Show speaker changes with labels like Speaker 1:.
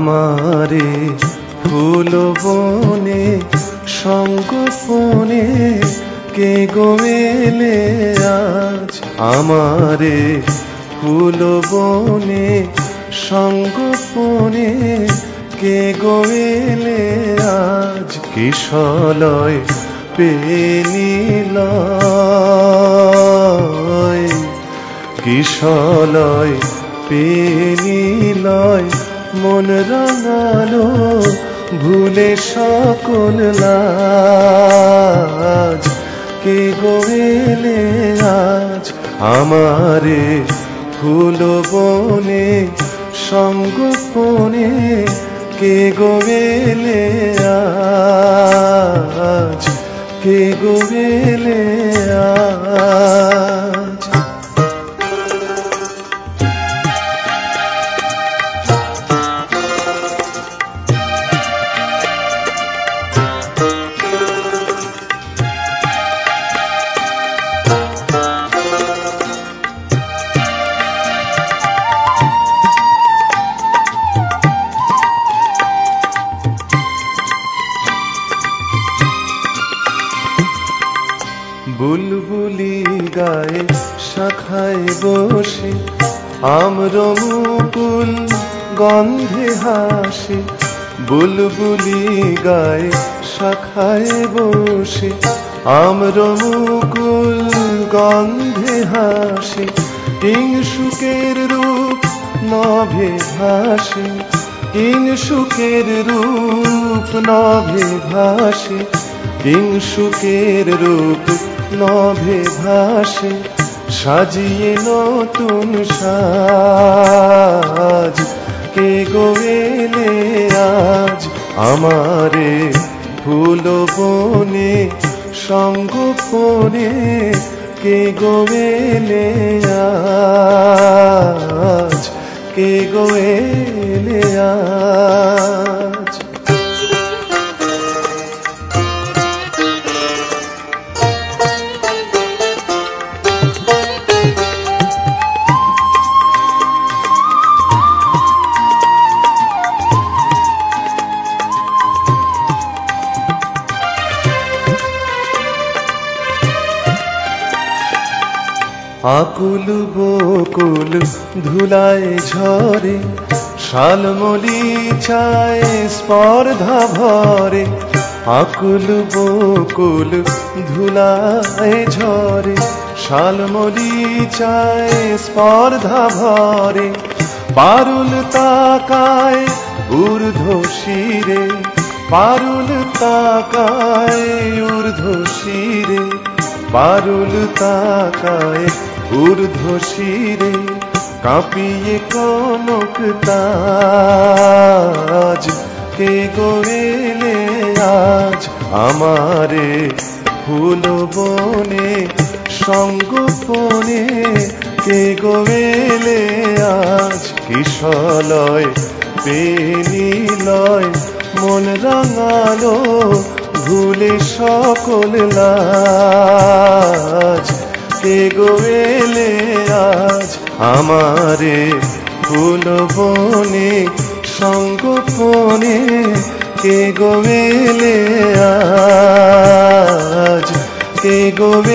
Speaker 1: আমারে ফুল বনে সঙ্গোপনে কে গোয়েলে আজ আমারে ফুল বনে সঙ্গোপনে কে গোয়েলে আজ কিশলয় পেনিলয় কিশলয় পেনিলয় মন রাঙালো ভুলে সকল লাজ কে গোয়েলে আজ আমারে ফুল বনে সঙ্গোপনে কে গোয়েলে আজ কে গোয়েলে আজ বুলবুলি গায়ে শাখায় বসে আম্র মুকুল গন্ধে হাসে বুলবুলি গায়ে শাখায় বসে আম্র মুকুল গন্ধে হাসে কিংশুকের রূপ নভে ভাসে কিংশুকের রূপ নভে ভাসে কিংশুকের রূপ নভে ভাসে সাজিয়ে নতুন সাজ কে গোয়েলে আজ আমারে ফুল বনে সঙ্গোপনে কে গোয়েলে আজ কে গোয়েলে আজ আকুল বকুল ধুলায় ঝরে শালমলি চায় স্পর্ধা ভরে আকুল বকুল ধুলায় ঝরে শালমলি চায় স্পর্ধা ভরে পারুল তাকায় ঊর্ধ্ব শিরে পারুল তাকায় ঊর্ধ্ব শিরে পারুল তাকায় ঊর্ধ্ব শিরে কাঁপিয়ে কনক তাজ কে গোয়েলে আজ আমারে ফুল বনে সঙ্গোপনে কে গোয়েলে আজ কিশলয় পেনিলয় মন রাঙালো ভুলে সকল লাজ কে গোয়েলে আজ আমারে ফুল বনে সঙ্গোপনে কে গোয়েলে আজ কে গোয়েলে